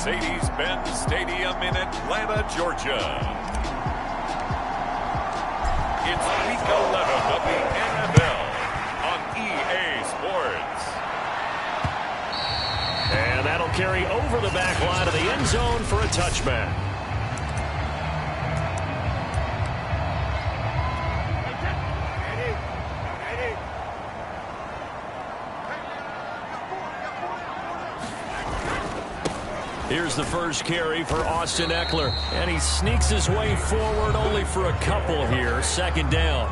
Mercedes-Benz Stadium in Atlanta, Georgia. It's Week 11 of the NFL on EA Sports. And that'll carry over the back line of the end zone for a touchback. Here's the first carry for Austin Ekeler, and he sneaks his way forward only for a couple here. Second down.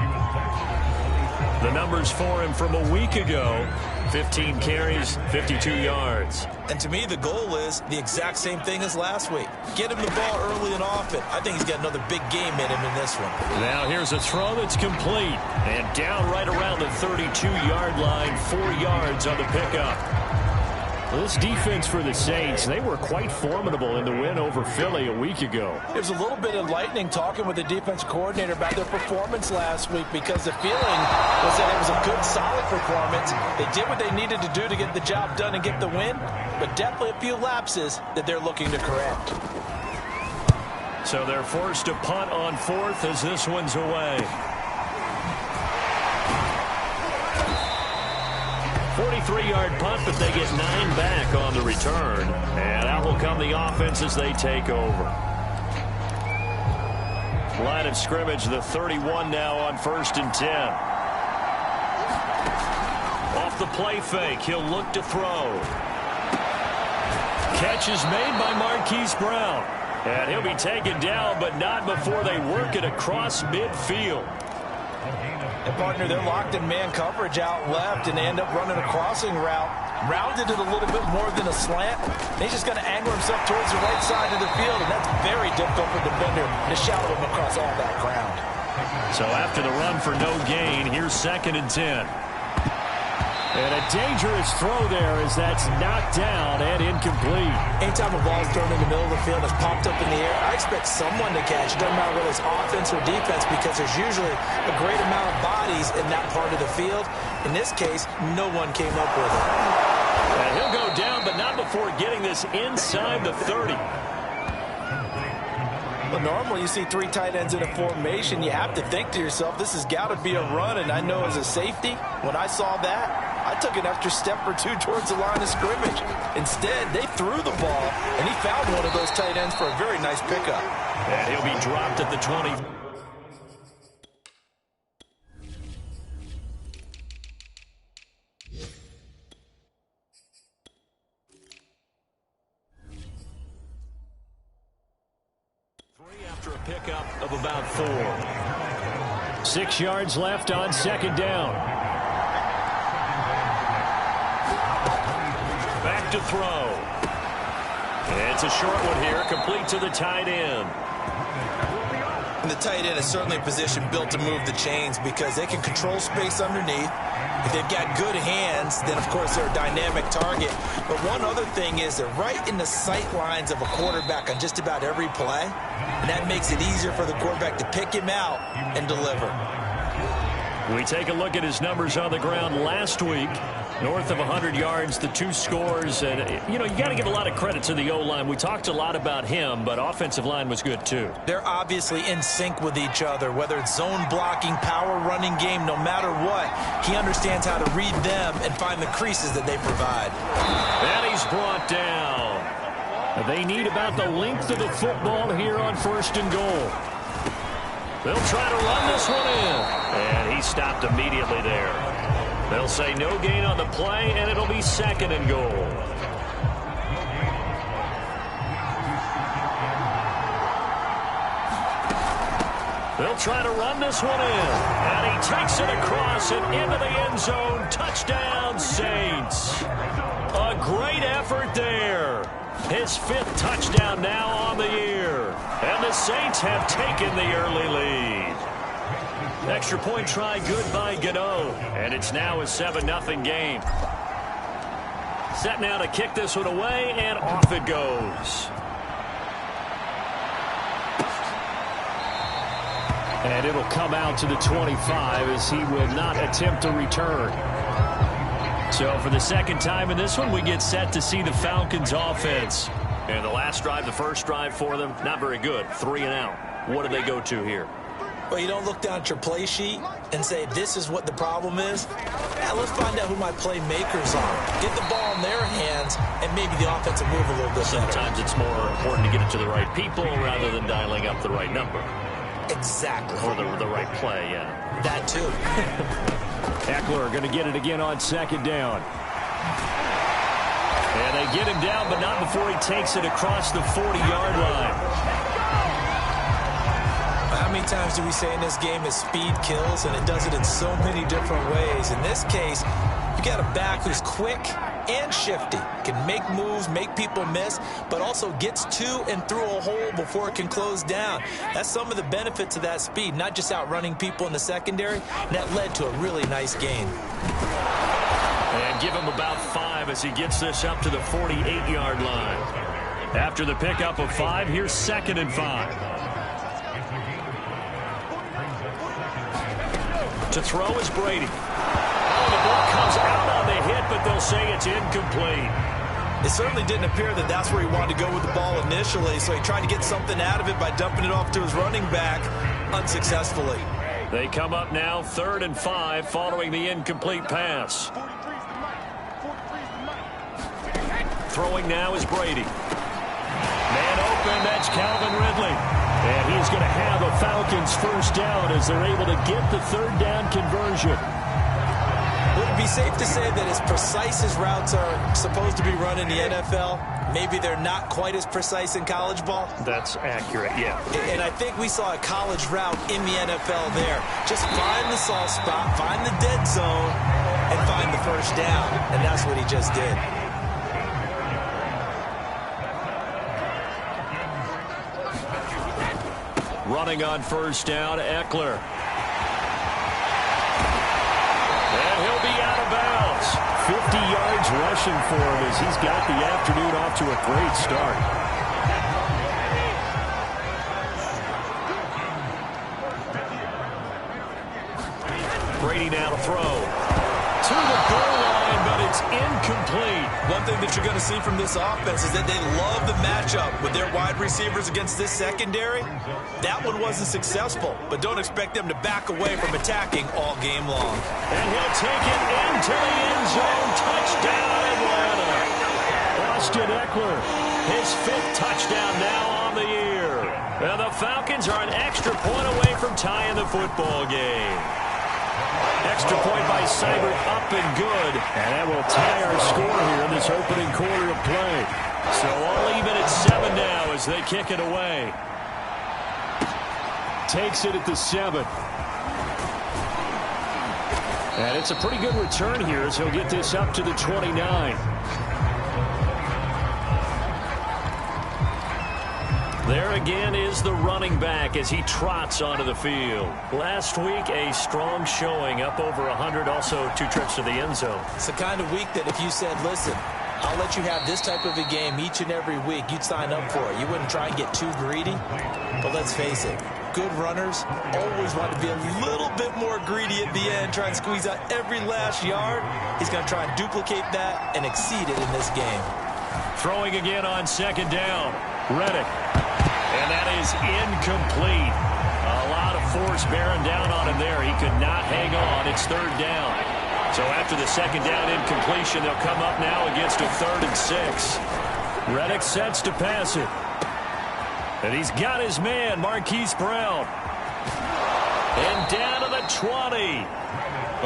The numbers for him from a week ago: 15 carries, 52 yards. And to me, the goal is the exact same thing as last week. Get him the ball early and often. I think he's got another big game in him in this one. Now here's a throw that's complete, and down right around the 32-yard line, 4 yards on the pickup. This defense for the Saints, they were quite formidable in the win over Philly a week ago. There's a little bit of lightning talking with the defense coordinator about their performance last week, because the feeling was that it was a good, solid performance. They did what they needed to do to get the job done and get the win, but definitely a few lapses that they're looking to correct. So they're forced to punt on fourth as this one's away. 43-yard punt, but they get 9 back on the return. And out will come the offense as they take over. Line of scrimmage, the 31 now on 1st and 10. Off the play fake, he'll look to throw. Catch is made by Marquise Brown. And he'll be taken down, but not before they work it across midfield. And, partner, they're locked in man coverage out left, and they end up running a crossing route. Rounded it a little bit more than a slant. He's just going to angle himself towards the right side of the field, and that's very difficult for the defender to shadow him across all that ground. So after the run for no gain, here's 2nd and 10. And a dangerous throw there as that's knocked down and incomplete. Anytime a ball's thrown in the middle of the field that's popped up in the air, I expect someone to catch. It doesn't matter whether it's offense or defense, because there's usually a great amount of bodies in that part of the field. In this case, no one came up with it. And he'll go down, but not before getting this inside the 30. Well, normally you see 3 tight ends in a formation. You have to think to yourself, this has got to be a run. And I know as a safety, when I saw that, I took an extra step or 2 towards the line of scrimmage. Instead, they threw the ball, and he found one of those tight ends for a very nice pickup. And he'll be dropped at the 20. After a pickup of about 4. 6 yards left on 2nd down. Back to throw. It's a short one here, complete to the tight end. And the tight end is certainly a position built to move the chains, because they can control space underneath. If they've got good hands, then of course they're a dynamic target. But one other thing is they're right in the sight lines of a quarterback on just about every play. And that makes it easier for the quarterback to pick him out and deliver. We take a look at his numbers on the ground last week. North of 100 yards, the 2 scores. And, you know, you got to give a lot of credit to the O-line. We talked a lot about him, but offensive line was good too. They're obviously in sync with each other, whether it's zone blocking, power running game, no matter what. He understands how to read them and find the creases that they provide. And he's brought down. They need about the length of the football here on 1st and goal. They'll try to run this one in. And he stopped immediately there. They'll say no gain on the play, and it'll be 2nd and goal. They'll try to run this one in. And he takes it across and into the end zone. Touchdown, Saints. A great effort there. His 5th touchdown now on the year. And the Saints have taken the early lead. Extra point try good by Gano. And it's now a 7-0 game. Set now to kick this one away, and off it goes. And it'll come out to the 25 as he will not attempt a return. So for the 2nd time in this one, we get set to see the Falcons offense. And the last drive, the first drive for them, not very good. 3 and out. What do they go to here? Well, you don't look down at your play sheet and say, this is what the problem is. Yeah, let's find out who my playmakers are. Get the ball in their hands, and maybe the offense will move a little bit better. Sometimes it's more important to get it to the right people rather than dialing up the right number. Exactly. Or the right play, yeah. That too. Eckler going to get it again on second down. And they get him down, but not before he takes it across the 40-yard line. How many times do we say in this game is speed kills, and it does it in so many different ways. In this case, you got a back who's quick and shifty, can make moves, make people miss, but also gets to and through a hole before it can close down. That's some of the benefits of that speed, not just outrunning people in the secondary, and that led to a really nice gain. And give him about 5 as he gets this up to the 48-yard line. After the pickup of 5, here's 2nd and 5. To throw is Brady. Oh, the ball comes out on the hit, but they'll say it's incomplete. It certainly didn't appear that that's where he wanted to go with the ball initially, so he tried to get something out of it by dumping it off to his running back unsuccessfully. They come up now 3rd and 5 following the incomplete pass. Throwing now is Brady. Man open, that's Calvin Ridley. And he's going to have a Falcons first down as they're able to get the 3rd down conversion. Would it be safe to say that as precise as routes are supposed to be run in the NFL, maybe they're not quite as precise in college ball? That's accurate, yeah. And I think we saw a college route in the NFL there. Just find the soft spot, find the dead zone, and find the first down. And that's what he just did. Running on first down, Eckler. And he'll be out of bounds. 50 yards rushing for him as he's got the afternoon off to a great start. Brady now to throw. To the goal line, but it's incomplete. One thing that you're going to see from this offense is that they love the matchup with their wide receivers against this secondary. That one wasn't successful, but don't expect them to back away from attacking all game long. And he'll take it into the end zone. Touchdown, Atlanta. Austin Eckler, his 5th touchdown now on the year. And the Falcons are an extra point away from tying the football game. Extra point by Seibert, up and good. And that will tie our score here in this opening quarter of play. So all even at 7 now as they kick it away. Takes it at the 7. And it's a pretty good return here as he'll get this up to the 29. There again is the running back as he trots onto the field. Last week, a strong showing, up over 100, also 2 trips to the end zone. It's the kind of week that if you said, listen, I'll let you have this type of a game each and every week, you'd sign up for it. You wouldn't try and get too greedy. But let's face it, good runners always want to be a little bit more greedy at the end, try and squeeze out every last yard. He's going to try and duplicate that and exceed it in this game. Throwing again on 2nd down. Reddick. And that is incomplete. A lot of force bearing down on him there. He could not hang on. It's 3rd down. So after the 2nd down incompletion, they'll come up now against a 3rd and 6. Reddick sets to pass it. And he's got his man, Marquise Brown. And down to the 20.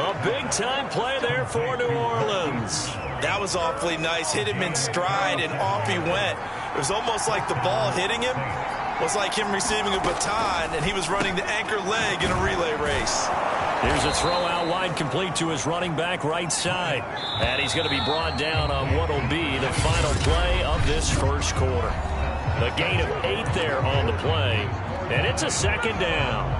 A big-time play there for New Orleans. That was awfully nice. Hit him in stride, and off he went. It was almost like the ball hitting him was like him receiving a baton, and he was running the anchor leg in a relay race. Here's a throw out wide, complete to his running back right side. And he's going to be brought down on what will be the final play of this first quarter. A gain of 8 there on the play, and it's a 2nd down.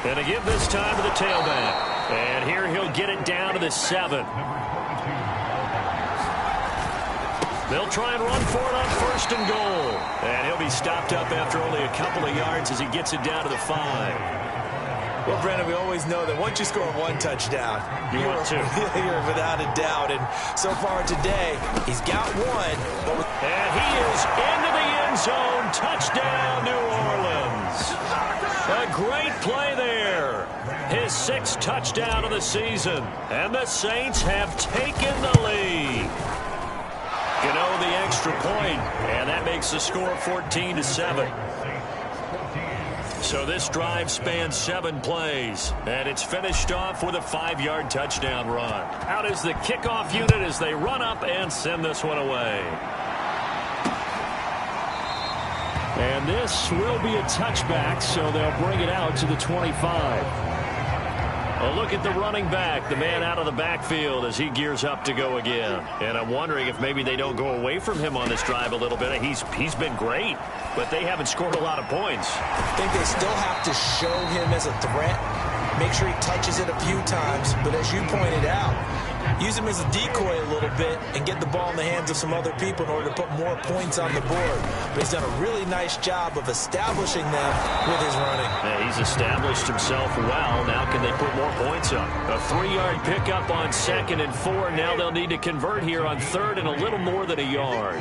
And to give this time to the tailback. And here he'll get it down to the 7. They'll try and run for it on 1st and goal. And he'll be stopped up after only a couple of yards as he gets it down to the 5. Well, Brennan, we always know that once you score one touchdown, you want two. You're without a doubt. And so far today, he's got one. And he is into the end zone. Touchdown, New Orleans. A great play there. His 6th touchdown of the season. And the Saints have taken the lead. Gano the extra point, and that makes the score 14-7. So this drive spans 7 plays, and it's finished off with a 5-yard touchdown run. Out is the kickoff unit as they run up and send this one away. And this will be a touchback, so they'll bring it out to the 25. A look at the running back, the man out of the backfield as he gears up to go again. And I'm wondering if maybe they don't go away from him on this drive a little bit. He's been great, but they haven't scored a lot of points. I think they still have to show him as a threat. Make sure he touches it a few times. But as you pointed out, use him as a decoy a little bit and get the ball in the hands of some other people in order to put more points on the board. But he's done a really nice job of establishing them with his running. Yeah, he's established himself well. Now can they put more points up? A 3-yard pickup on 2nd and 4. Now they'll need to convert here on 3rd and a little more than a yard.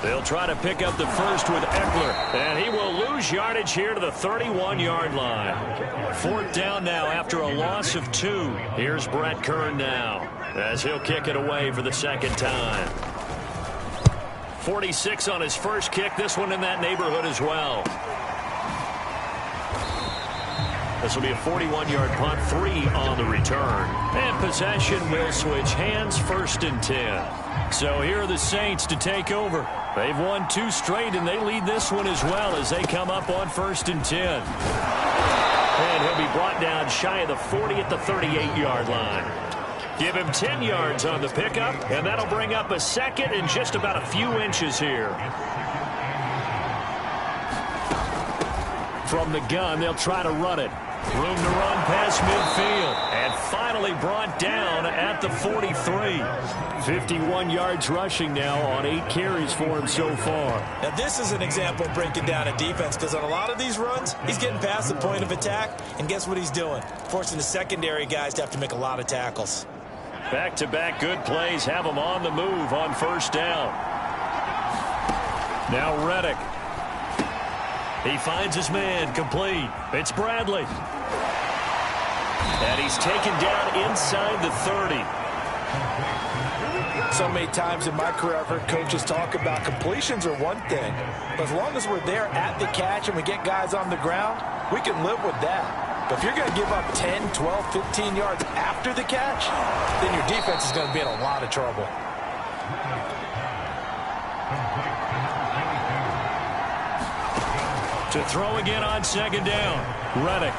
They'll try to pick up the first with Eckler, and he will lose yardage here to the 31-yard line. 4th down now after a loss of 2. Here's Brett Kern now as he'll kick it away for the 2nd time. 46 on his first kick, this one in that neighborhood as well. This will be a 41-yard punt, 3 on the return. And possession will switch hands, 1st and 10. So here are the Saints to take over. They've won 2 straight, and they lead this one as well as they come up on 1st and 10. And he'll be brought down shy of the 40 at the 38-yard line. Give him 10 yards on the pickup, and that'll bring up a 2nd and just about a few inches here. From the gun, they'll try to run it. Room to run past midfield. And finally brought down at the 43. 51 yards rushing now on 8 carries for him so far. Now this is an example of breaking down a defense, because on a lot of these runs, he's getting past the point of attack, and guess what he's doing? Forcing the secondary guys to have to make a lot of tackles. Back-to-back good plays have him on the move on 1st down. Now Reddick. He finds his man, complete. It's Bradley. And he's taken down inside the 30. So many times in my career I've heard coaches talk about completions are one thing, but as long as we're there at the catch and we get guys on the ground, we can live with that. But if you're going to give up 10, 12, 15 yards after the catch, then your defense is going to be in a lot of trouble. To throw again on 2nd down. Reddick.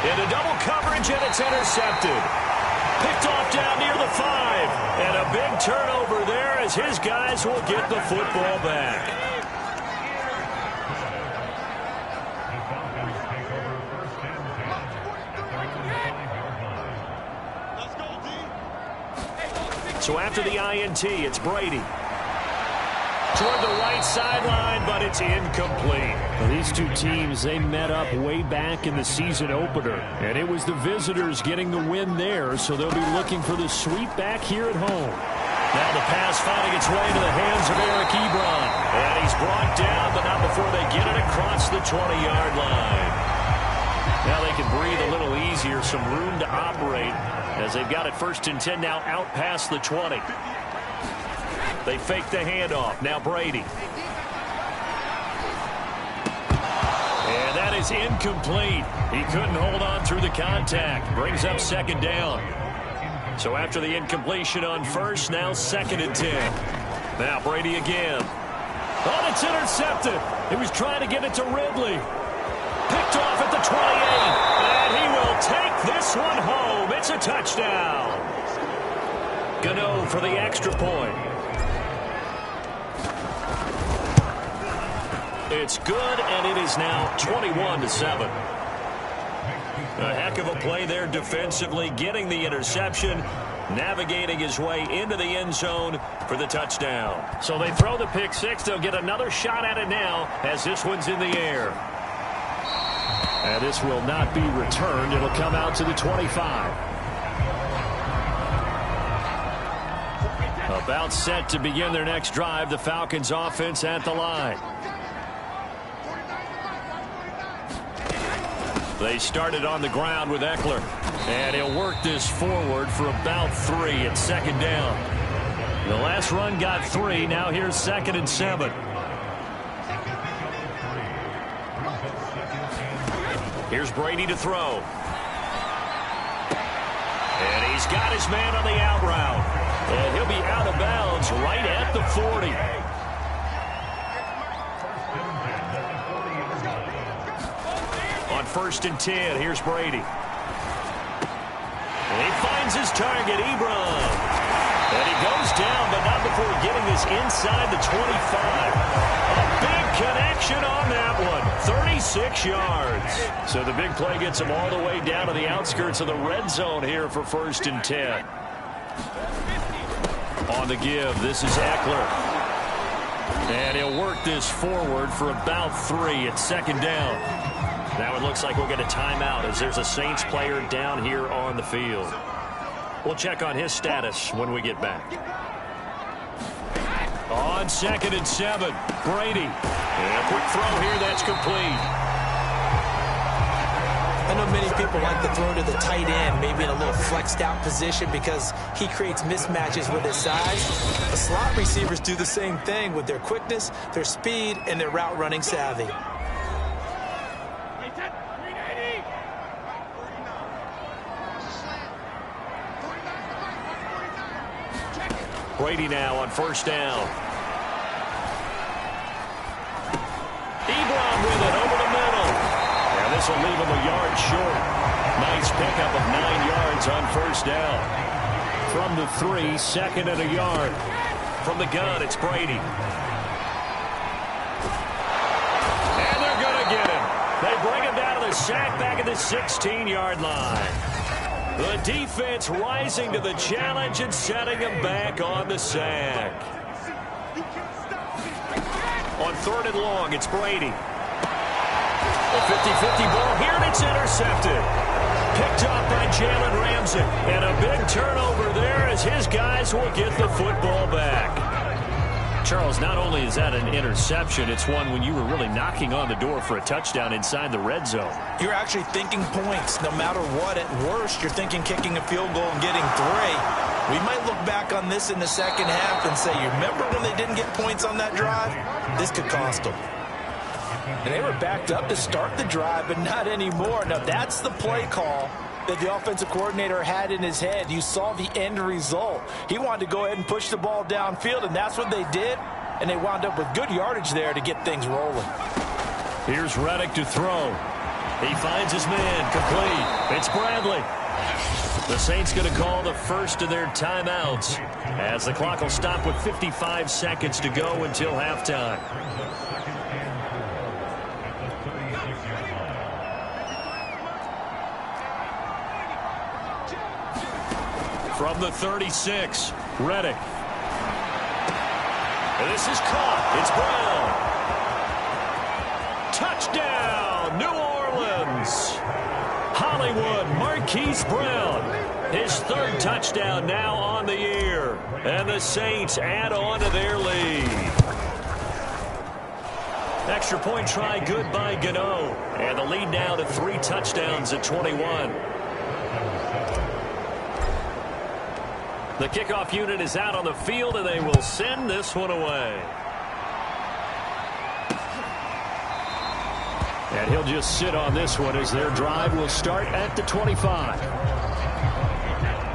Into double coverage, and it's intercepted. Picked off down near the 5. And a big turnover there as his guys will get the football back. So after the INT, it's Brady. Toward the right sideline, but it's incomplete. Well, these two teams, they met up way back in the season opener, and it was the visitors getting the win there, so they'll be looking for the sweep back here at home. Now the pass finding its way to the hands of Eric Ebron. And he's brought down, but not before they get it across the 20-yard line. Now they can breathe a little easier, some room to operate as they've got it 1st and 10 now out past the 20. They fake the handoff. Now Brady. And that is incomplete. He couldn't hold on through the contact. Brings up 2nd down. So after the incompletion on 1st, now 2nd and 10. Now Brady again. Oh, it's intercepted. He was trying to get it to Ridley. Picked off at the 28. And he will take this one home. It's a touchdown. Gano for the extra point. It's good, and it is now 21-7. A heck of a play there defensively, getting the interception, navigating his way into the end zone for the touchdown. So they throw the pick six. They'll get another shot at it now as this one's in the air. And this will not be returned. It'll come out to the 25. About set to begin their next drive. The Falcons offense at the line. They started on the ground with Eckler. And he'll work this forward for about 3 at second down. The last run got 3. Now here's 2nd and 7. Here's Brady to throw. And he's got his man on the out route. And he'll be out of bounds right at the 40. On 1st and 10, here's Brady. And he finds his target, Ebron. And he goes down, but not before getting this inside the 25. A big connection on that one. 36 yards. So the big play gets him all the way down to the outskirts of the red zone here for 1st and 10. On the give, this is Eckler. And he'll work this forward for about 3 at 2nd down. Now it looks like we'll get a timeout as there's a Saints player down here on the field. We'll check on his status when we get back. On 2nd and 7, Brady. And a quick throw here that's complete. I know many people like to throw to the tight end, maybe in a little flexed out position because he creates mismatches with his size. The slot receivers do the same thing with their quickness, their speed, and their route running savvy. Brady now on 1st down. Ebron with it over the middle. And this will leave him a yard short. Nice pickup of 9 yards on 1st down. From the 3, 2nd and a yard. From the gun, it's Brady. And they're going to get him. They bring him down to the sack back at the 16-yard line. The defense rising to the challenge and setting him back on the sack. On 3rd and long, it's Brady. A 50-50 ball here, and it's intercepted. Picked off by Jalen Ramsey. And a big turnover there as his guys will get the football back. Charles, not only is that an interception, it's one when you were really knocking on the door for a touchdown inside the red zone. You're actually thinking points no matter what. At worst, you're thinking kicking a field goal and getting 3. We might look back on this in the second half and say, you remember when they didn't get points on that drive? This could cost them. And they were backed up to start the drive, but not anymore. Now, that's the play call that the offensive coordinator had in his head. You saw the end result. He wanted to go ahead and push the ball downfield, and that's what they did. And they wound up with good yardage there to get things rolling. Here's Reddick to throw. He finds his man, complete. It's Bradley. The Saints going to call the first of their timeouts as the clock will stop with 55 seconds to go until halftime. From the 36, Reddick. And this is caught. It's Brown. Touchdown, New Orleans. Hollywood Marquise Brown. His 3rd touchdown now on the year. And the Saints add on to their lead. Extra point try good by Gano. And the lead now to 3 touchdowns at 21. The kickoff unit is out on the field, and they will send this one away. And he'll just sit on this one as their drive will start at the 25.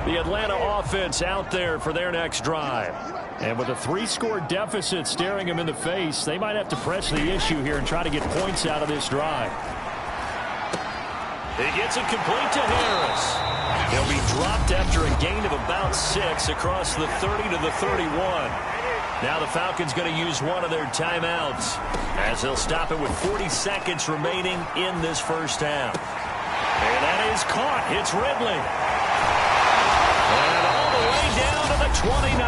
The Atlanta offense out there for their next drive. And with a 3-score deficit staring them in the face, they might have to press the issue here and try to get points out of this drive. He gets it complete to Harris. He'll be dropped after a gain of about 6 across the 30 to the 31. Now the Falcons going to use one of their timeouts as they'll stop it with 40 seconds remaining in this first half. And that is caught. It's Ridley. And all the way down to the 29.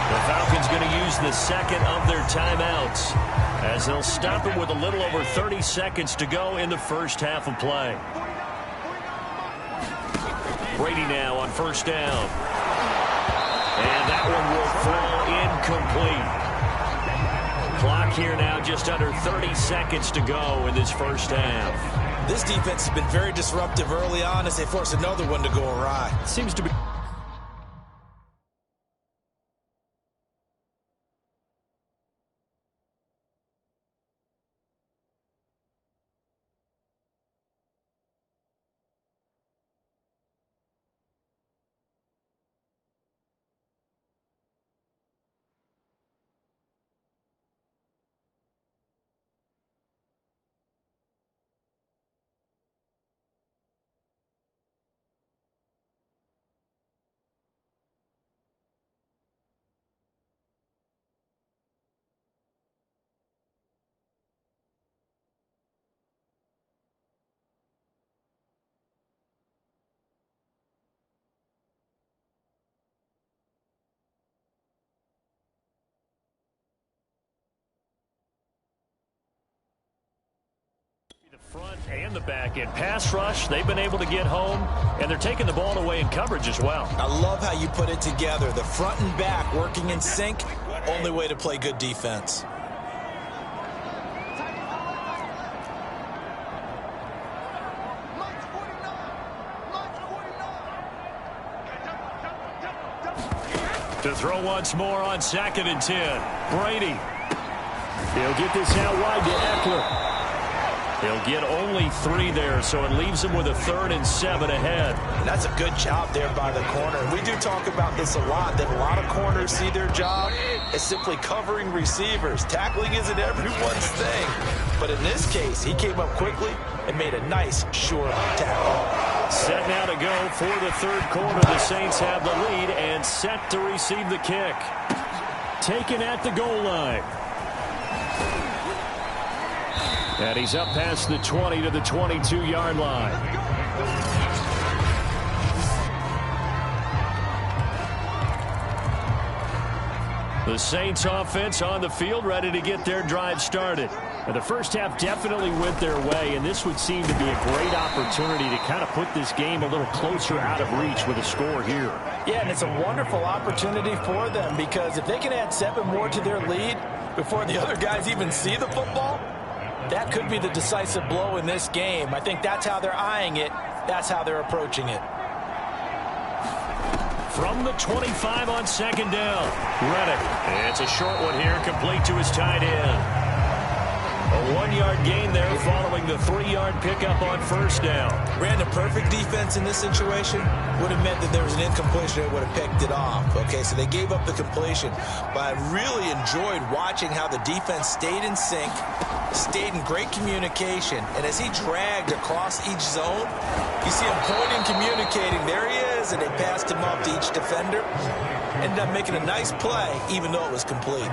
The Falcons going to use the second of their timeouts as they'll stop it with a little over 30 seconds to go in the first half of play. Brady now on first down. And that one will fall incomplete. Clock here now just under 30 seconds to go in this first half. This defense has been very disruptive early on as they force another one to go awry. Seems to be... front and the back end. Pass rush, they've been able to get home, and they're taking the ball away in coverage as well. I love how you put it together. The front and back working in sync, only way to play good defense. To throw once more on 2nd and 10. Brady. He'll get this out wide to Eckler. He'll get only 3 there, so it leaves him with a 3rd and 7 ahead. And that's a good job there by the corner. We do talk about this a lot, that a lot of corners see their job as simply covering receivers. Tackling isn't everyone's thing. But in this case, he came up quickly and made a nice, sure tackle. Set now to go for the 3rd quarter. The Saints have the lead and set to receive the kick. Taken at the goal line. And he's up past the 20 to the 22-yard line. The Saints offense on the field, ready to get their drive started. And the first half definitely went their way, and this would seem to be a great opportunity to kind of put this game a little closer out of reach with a score here. Yeah, and it's a wonderful opportunity for them, because if they can add 7 more to their lead before the other guys even see the football, that could be the decisive blow in this game. I think that's how they're eyeing it. That's how they're approaching it. From the 25 on 2nd down, Reddick. It's a short one here, complete to his tight end. A 1-yard gain there following the 3-yard pickup on first down. Ran a perfect defense in this situation. Would have meant that there was an incompletion that would have picked it off. Okay, so they gave up the completion. But I really enjoyed watching how the defense stayed in sync, stayed in great communication. And as he dragged across each zone, you see him pointing, communicating. There he is, and they passed him up to each defender. Ended up making a nice play, even though it was complete.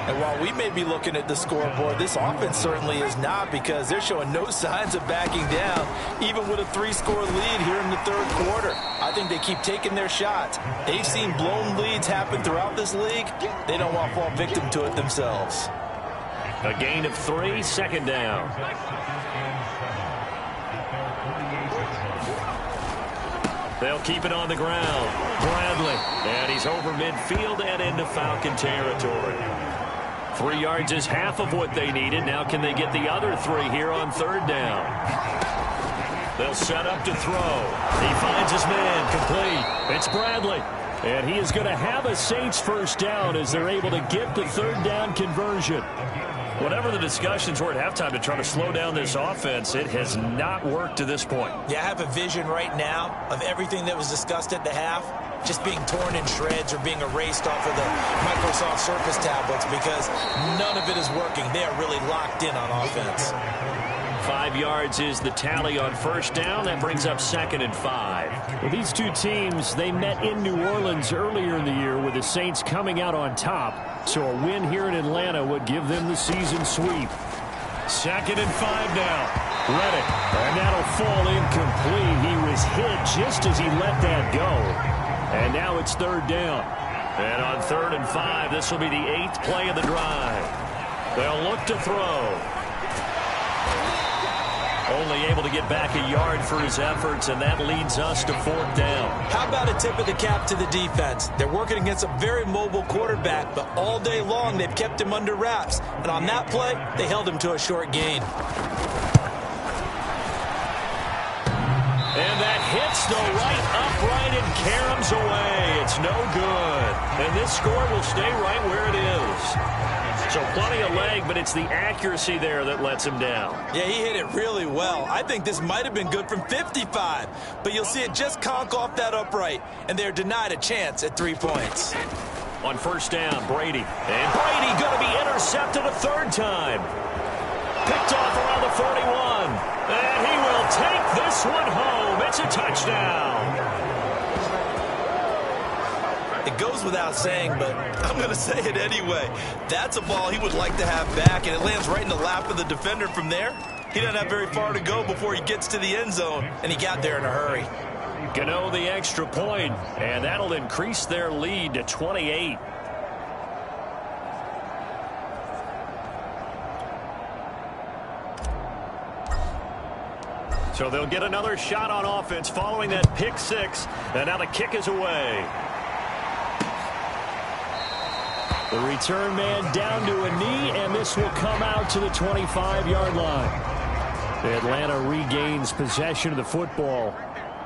And while we may be looking at the scoreboard, this offense certainly is not, because they're showing no signs of backing down, even with a 3-score lead here in the 3rd quarter. I think they keep taking their shots. They've seen blown leads happen throughout this league. They don't want to fall victim to it themselves. A gain of 3, 2nd down. They'll keep it on the ground. Bradley, and he's over midfield and into Falcon territory. 3 yards is half of what they needed. Now can they get the other 3 here on 3rd down? They'll set up to throw. He finds his man, complete. It's Bradley. And he is going to have a Saints first down as they're able to get the 3rd down conversion. Whatever the discussions were at halftime to try to slow down this offense, it has not worked to this point. Yeah, I have a vision right now of everything that was discussed at the half just being torn in shreds or being erased off of the Microsoft Surface tablets, because none of it is working. They are really locked in on offense. 5 yards is the tally on first down. That brings up 2nd and 5. Well, these two teams, they met in New Orleans earlier in the year with the Saints coming out on top. So a win here in Atlanta would give them the season sweep. 2nd and 5 now. Reddick, and that'll fall incomplete. He was hit just as he let that go. And now it's third down. And on 3rd and 5, this will be the 8th play of the drive. They'll look to throw. Only able to get back a yard for his efforts, and that leads us to 4th down. How about a tip of the cap to the defense? They're working against a very mobile quarterback, but all day long they've kept him under wraps. And on that play, they held him to a short gain. And that hits the right upright and caroms away. It's no good. And this score will stay right where it is. So plenty of leg, but it's the accuracy there that lets him down. Yeah, he hit it really well. I think this might have been good from 55. But you'll see it just conk off that upright, and they're denied a chance at 3 points. On 1st down, Brady. And Brady going to be intercepted a 3rd time. Picked off around the 41. And he will take this one home. It's a touchdown. It goes without saying, but I'm going to say it anyway. That's a ball he would like to have back, and it lands right in the lap of the defender from there. He doesn't have very far to go before he gets to the end zone, and he got there in a hurry. Gano the extra point, and that'll increase their lead to 28. So they'll get another shot on offense following that pick 6, and now the kick is away. The return man down to a knee, and this will come out to the 25-yard line. Atlanta regains possession of the football.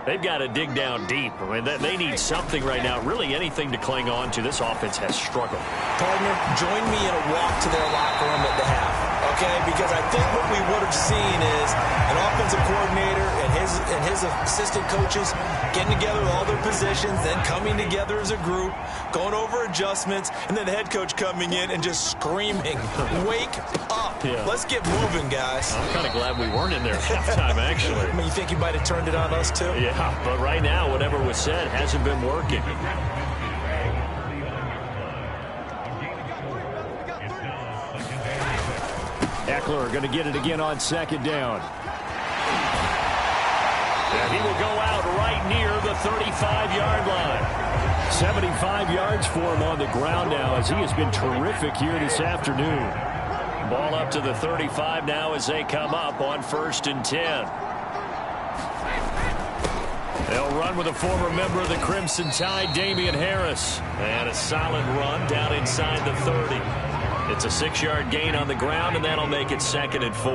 They've got to dig down deep. I mean, they need something right now, really anything to cling on to. This offense has struggled. Partner, join me in a walk to their locker room at the half. Okay, because I think what we would have seen is an offensive coordinator and his assistant coaches getting together with all their positions, then coming together as a group, going over adjustments, and then the head coach coming in and just screaming, "Wake up! Yeah. Let's get moving, guys." I'm kind of glad we weren't in there at halftime, actually. I mean, you think you might have turned it on us too? Yeah, but right now, whatever was said hasn't been working. Eckler going to get it again on 2nd down. And he will go out right near the 35-yard line. 75 yards for him on the ground now, as he has been terrific here this afternoon. Ball up to the 35 now as they come up on 1st and 10. They'll run with a former member of the Crimson Tide, Damian Harris. And a solid run down inside the 30. It's a 6-yard gain on the ground, and that'll make it 2nd and 4.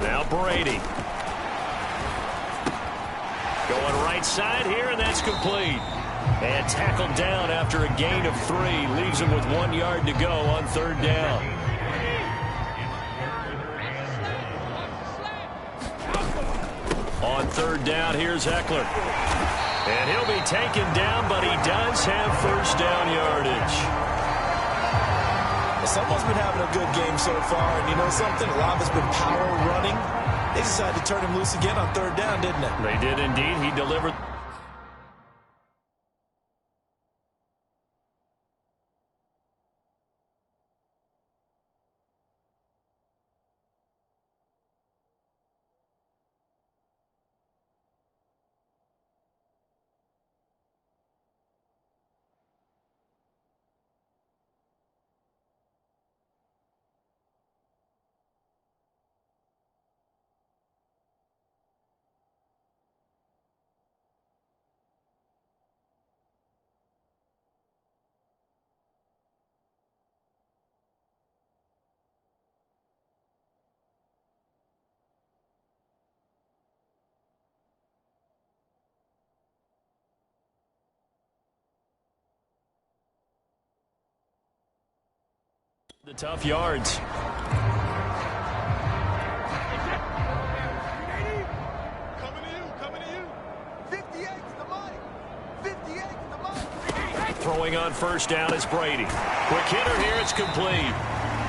Now Brady. Going right side here, and that's complete. And tackled down after a gain of 3. Leaves him with 1 yard to go on 3rd down. On 3rd down, here's Eckler. And he'll be taken down, but he does have 1st down yardage. Someone's been having a good game so far, and you know something? A lot of it's been power running. They decided to turn him loose again on 3rd down, didn't it? They did indeed. He delivered. The tough yards. Coming to you. 58 to the money. 58 to the money. Throwing on 1st down is Brady. Quick hitter here, it's complete.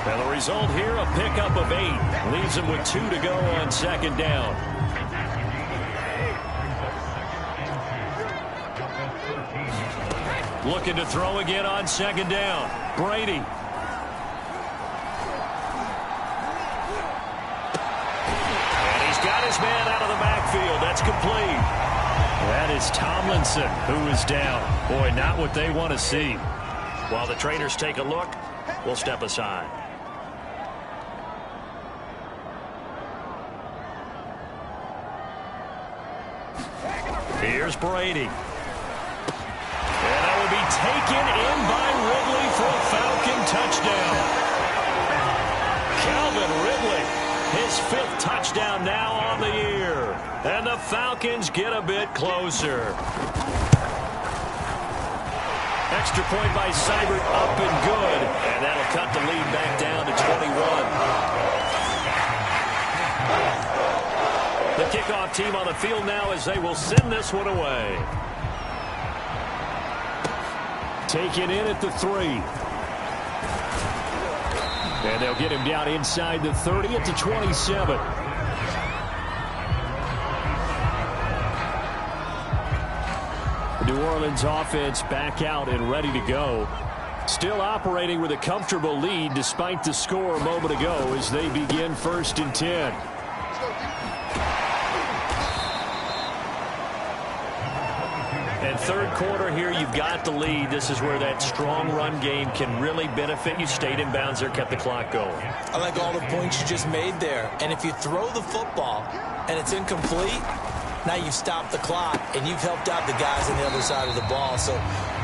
And the result here, a pickup of 8. Leaves him with 2 to go on 2nd down. Looking to throw again on 2nd down. Brady. That is Tomlinson, who is down. Boy, not what they want to see. While the trainers take a look, we'll step aside. Here's Brady. And that will be taken in by Ridley for a Falcon touchdown. Calvin Ridley, his 5th touchdown now on the year. And the Falcons get a bit closer. Extra point by Seibert, up and good. And that'll cut the lead back down to 21. The kickoff team on the field now as they will send this one away. Taken in at the 3. And they'll get him down inside the 30 at the 27. The New Orleans offense back out and ready to go. Still operating with a comfortable lead despite the score a moment ago as they begin 1st and 10. And 3rd quarter here, you've got the lead. This is where that strong run game can really benefit you. Stayed in bounds there, kept the clock going. I like all the points you just made there. And if you throw the football and it's incomplete, now you've stopped the clock and you've helped out the guys on the other side of the ball. So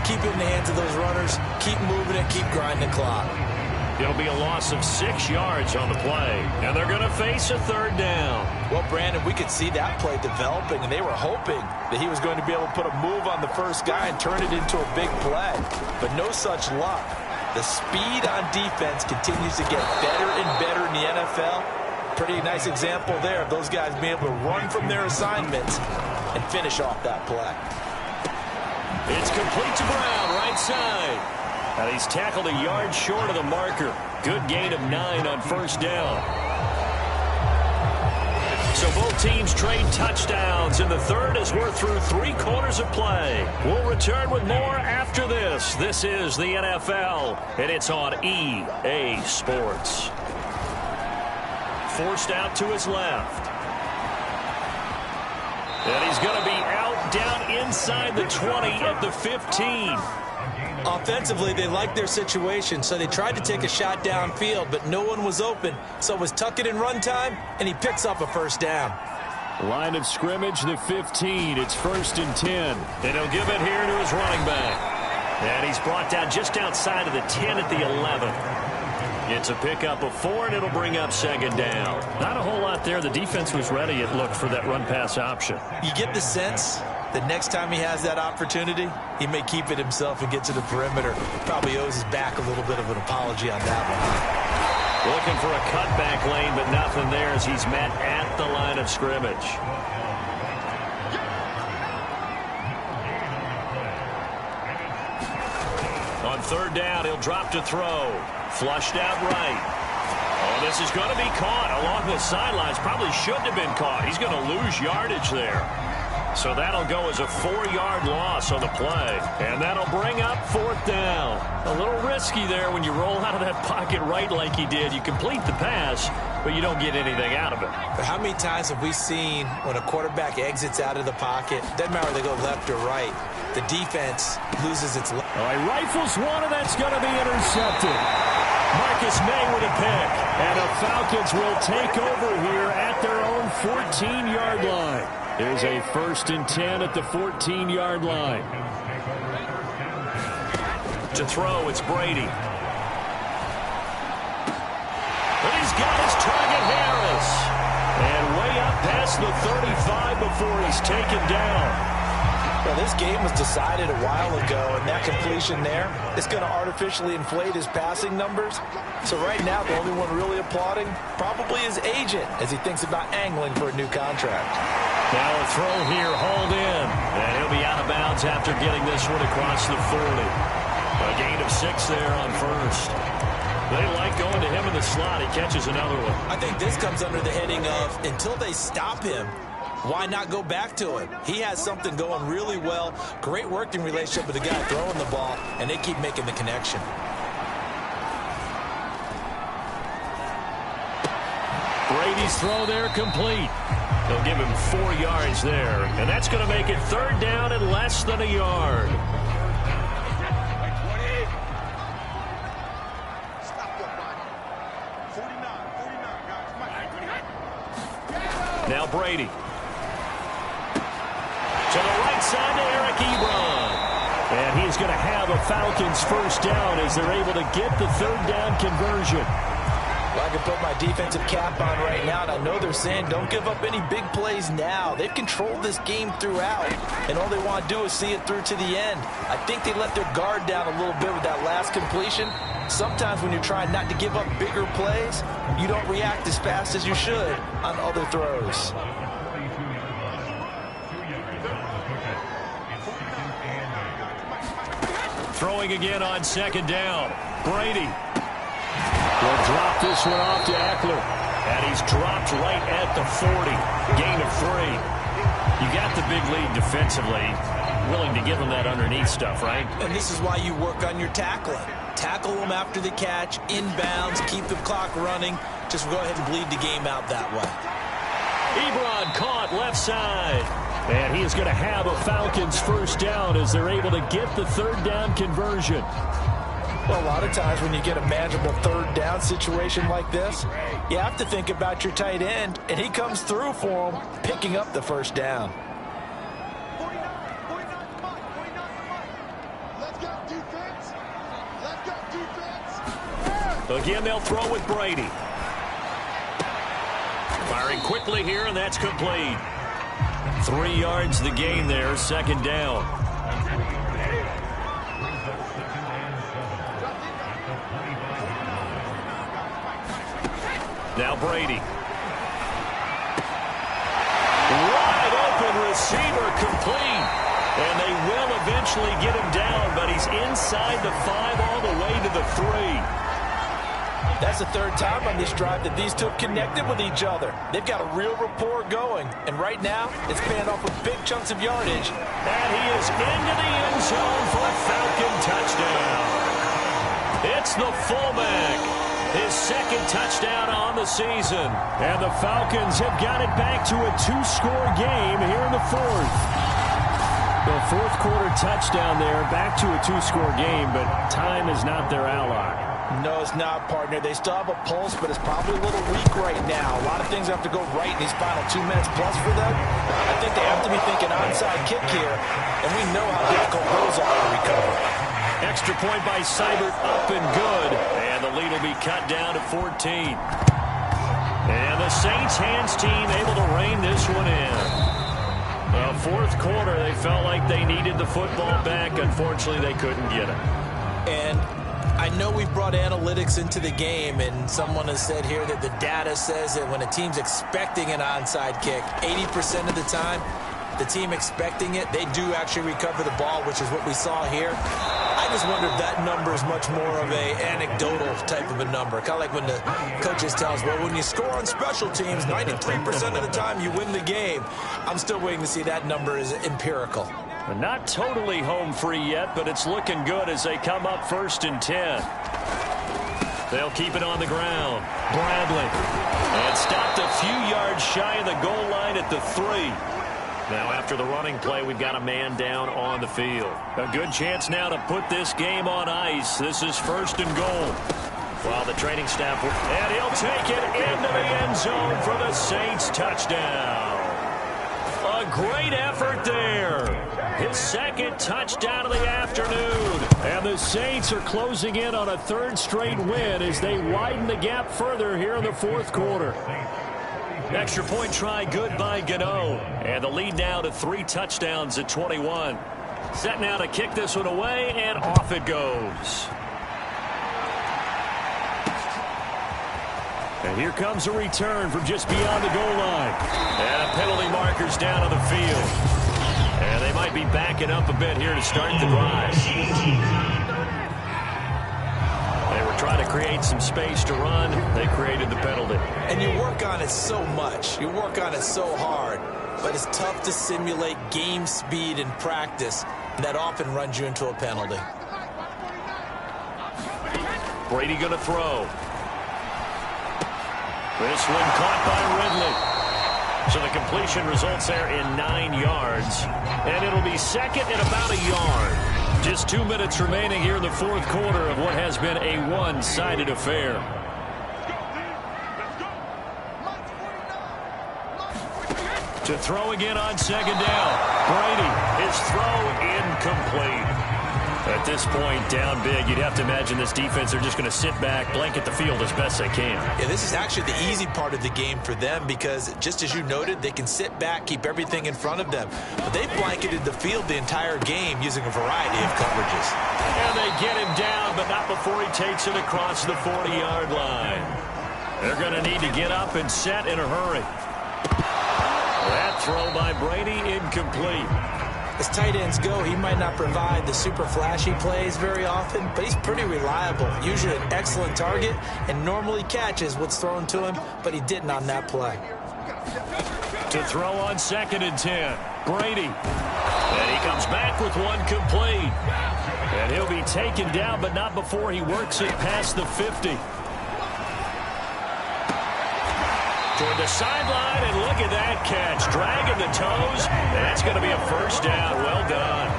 keep it in the hands of those runners. Keep moving it. Keep grinding the clock. It'll be a loss of 6 yards on the play. And they're going to face a 3rd down. Well, Brandon, we could see that play developing, and they were hoping that he was going to be able to put a move on the first guy and turn it into a big play. But no such luck. The speed on defense continues to get better and better in the NFL. Pretty nice example there of those guys being able to run from their assignments and finish off that play. It's complete to Brown, right side. And he's tackled a yard short of the marker. Good gain of 9 on 1st down. So both teams trade touchdowns in the 3rd as we're through 3 quarters of play. We'll return with more after this. This is the NFL, and it's on EA Sports. Forced out to his left. And he's going to be out down inside the 20 at the 15. Offensively, they liked their situation, so they tried to take a shot downfield, but no one was open. So it was tuck it in run time, and he picks up a 1st down. Line of scrimmage, the 15. It's 1st and 10. And he'll give it here to his running back. And he's brought down just outside of the 10 at the 11. It's a pickup of 4, and it'll bring up 2nd down. Not a whole lot there. The defense was ready, it looked, for that run-pass option. You get the sense the next time he has that opportunity, he may keep it himself and get to the perimeter. Probably owes his back a little bit of an apology on that one. Looking for a cutback lane, but nothing there as he's met at the line of scrimmage. On 3rd down, he'll drop to throw. Flushed out right. Oh, this is going to be caught along the sidelines. Probably shouldn't have been caught. He's going to lose yardage there. So that'll go as a 4-yard loss on the play. And that'll bring up 4th down. A little risky there when you roll out of that pocket right like he did. You complete the pass, but you don't get anything out of it. But how many times have we seen when a quarterback exits out of the pocket, doesn't matter whether they go left or right, the defense loses its... All right, rifles one, and that's going to be intercepted. Marcus May with a pick. And the Falcons will take over here at their own 14-yard line. There's a 1st and 10 at the 14-yard line. To throw, it's Brady. But he's got his target, Harris. And way up past the 35 before he's taken down. Well, this game was decided a while ago, and that completion there is going to artificially inflate his passing numbers. So right now, the only one really applauding probably his agent as he thinks about angling for a new contract. Now a throw here, hauled in. And he'll be out of bounds after getting this one across the 40. A gain of 6 there on 1st. They like going to him in the slot. He catches another one. I think this comes under the heading of, until they stop him, why not go back to him? He has something going really well. Great working relationship with the guy throwing the ball, and they keep making the connection. Brady's throw there complete. They'll give him 4 yards there, and that's going to make it 3rd down and less than a yard. Now Brady. To the right side to Eric Ebron. And he's going to have a Falcons 1st down as they're able to get the 3rd down conversion. Well, I can put my defensive cap on right now, and I know they're saying don't give up any big plays now. They've controlled this game throughout, and all they want to do is see it through to the end. I think they let their guard down a little bit with that last completion. Sometimes when you're trying not to give up bigger plays, you don't react as fast as you should on other throws. Throwing again on 2nd down. Brady will drop this one off to Eckler. And he's dropped right at the 40. Gain of 3. You got the big lead defensively. Willing to give him that underneath stuff, right? And this is why you work on your tackling. Tackle them after the catch, inbounds, keep the clock running. Just go ahead and bleed the game out that way. Ebron caught left side. And he is going to have a Falcons 1st down as they're able to get the 3rd down conversion. Well, a lot of times when you get a manageable 3rd down situation like this, you have to think about your tight end, and he comes through for him, picking up the 1st down. 49, let's go defense. Let's go defense. Again, they'll throw with Brady. Firing quickly here, and that's complete. 3 yards the gain there, 2nd down. Now Brady. Wide open receiver complete. And they will eventually get him down, but he's inside the 5 all the way to the 3. That's the 3rd time on this drive that these two connected with each other. They've got a real rapport going. And right now, it's paying off with big chunks of yardage. And he is into the end zone for a Falcon touchdown. It's the fullback. His 2nd touchdown on the season. And the Falcons have got it back to a 2-score game here in the 4th. The 4th quarter touchdown there, back to a 2-score game, but time is not their ally. No, it's not, partner. They still have a pulse, but it's probably a little weak right now. A lot of things have to go right in these final 2 minutes plus for them. I think they have to be thinking onside kick here, and we know how difficult those are to recover. Extra point by Seibert, up and good. And the lead will be cut down to 14. And the Saints hands team able to rein this one in. The 4th quarter, they felt like they needed the football back. Unfortunately, they couldn't get it. And I know we brought analytics into the game, and someone has said here that the data says that when a team's expecting an onside kick, 80% of the time, the team expecting it, they do actually recover the ball, which is what we saw here. I just wonder if that number is much more of a anecdotal type of a number. Kind of like when the coaches tell us, well, when you score on special teams, 93% of the time you win the game. I'm still waiting to see that number is empirical. Not totally home free yet, but it's looking good as they come up 1st and 10. They'll keep it on the ground. Bradley. And stopped a few yards shy of the goal line at the 3. Now after the running play, we've got a man down on the field. A good chance now to put this game on ice. This is 1st and goal. While the training staff will, and he'll take it into the end zone for the Saints touchdown. A great effort there. His 2nd touchdown of the afternoon. And the Saints are closing in on a 3rd straight win as they widen the gap further here in the 4th quarter. Extra point try good by Gano. And the lead now to 3 touchdowns at 21. Set now to kick this one away, and off it goes. And here comes a return from just beyond the goal line. And penalty markers down on the field. And they might be backing up a bit here to start the drive. They were trying to create some space to run. They created the penalty. And you work on it so much. You work on it so hard. But it's tough to simulate game speed in practice. That often runs you into a penalty. Brady going to throw. This one caught by Ridley. So the completion results there in 9 yards. And it'll be second and about a yard. Just 2 minutes remaining here in the fourth quarter of what has been a one-sided affair. To throw again on second down. Brady, his throw incomplete. At this point, down big, you'd have to imagine this defense are just going to sit back, blanket the field as best they can. Yeah, this is actually the easy part of the game for them because, just as you noted, they can sit back, keep everything in front of them. But they've blanketed the field the entire game using a variety of coverages. And they get him down, but not before he takes it across the 40-yard line. They're going to need to get up and set in a hurry. That throw by Brady, incomplete. As tight ends go, he might not provide the super flashy plays very often, but he's pretty reliable. Usually an excellent target and normally catches what's thrown to him, but he didn't on that play. To throw on second and 10, Brady. And he comes back with one complete. And he'll be taken down, but not before he works it past the 50. Toward the sideline, and look at that catch. Dragging the toes. That's going to be a first down. Well done.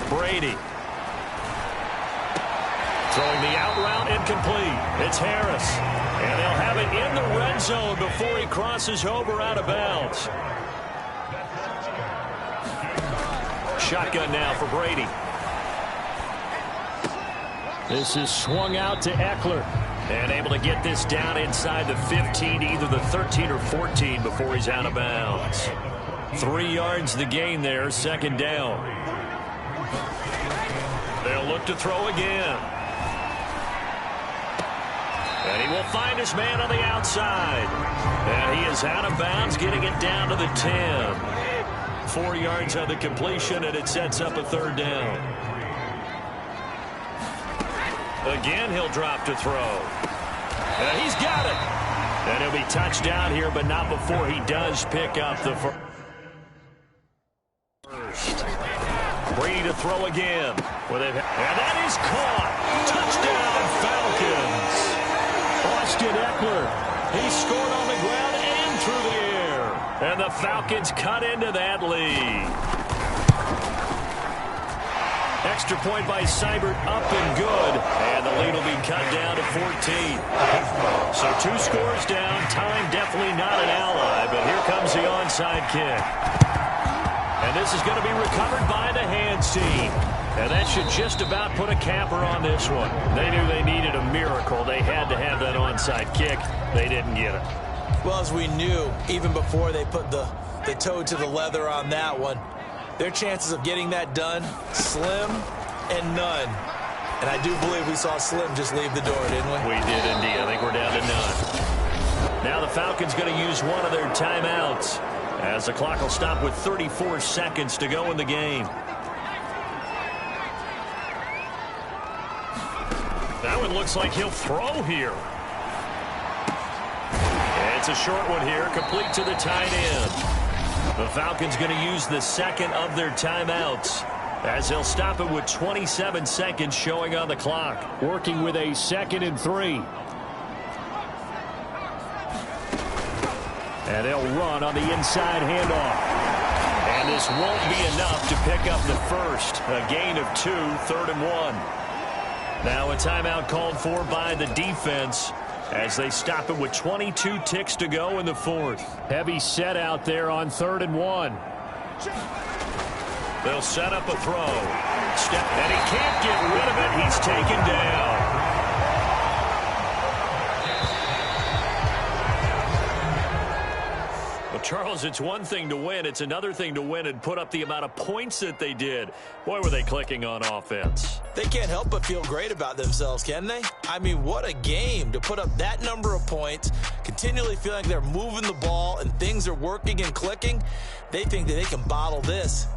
Brady. Throwing the out route, incomplete. It's Harris. And they'll have it in the red zone before he crosses over out of bounds. Shotgun now for Brady. This is swung out to Eckler. And able to get this down inside the 15, either the 13 or 14 before he's out of bounds. 3 yards the gain there, second down. They'll look to throw again. And he will find his man on the outside. And he is out of bounds, getting it down to the 10. 4 yards on the completion, and it sets up a third down. Again, he'll drop to throw. And he's got it. And he'll be touched down here, but not before he does pick up the first. Brady to throw again. And that is caught. Touchdown, Falcons. Austin Eckler. He scored on the ground and through the air. And the Falcons cut into that lead. Extra point by Seibert, up and good. And the lead will be cut down to 14. So 2 scores down. Time definitely not an ally, but here comes the onside kick. And this is going to be recovered by the hands team. And that should just about put a capper on this one. They knew they needed a miracle. They had to have that onside kick. They didn't get it. Well, as we knew, even before they put the toe to the leather on that one, their chances of getting that done, slim and none. And I do believe we saw Slim just leave the door, didn't we? We did indeed. I think we're down to none. Now the Falcons going to use one of their timeouts as the clock will stop with 34 seconds to go in the game. That one looks like he'll throw here. It's a short one here, complete to the tight end. The Falcons going to use the second of their timeouts as they'll stop it with 27 seconds showing on the clock. Working with a 2nd and 3. And they'll run on the inside handoff. And this won't be enough to pick up the first. A gain of 2, 3rd and 1. Now a timeout called for by the defense as they stop it with 22 ticks to go in the fourth. Heavy set out there on 3rd and 1. They'll set up a throw. And he can't get rid of it. He's taken down. Well, Charles, it's one thing to win. It's another thing to win and put up the amount of points that they did. Boy, were they clicking on offense. They can't help but feel great about themselves, can they? I mean, what a game to put up that number of points, continually feeling like they're moving the ball and things are working and clicking. They think that they can bottle this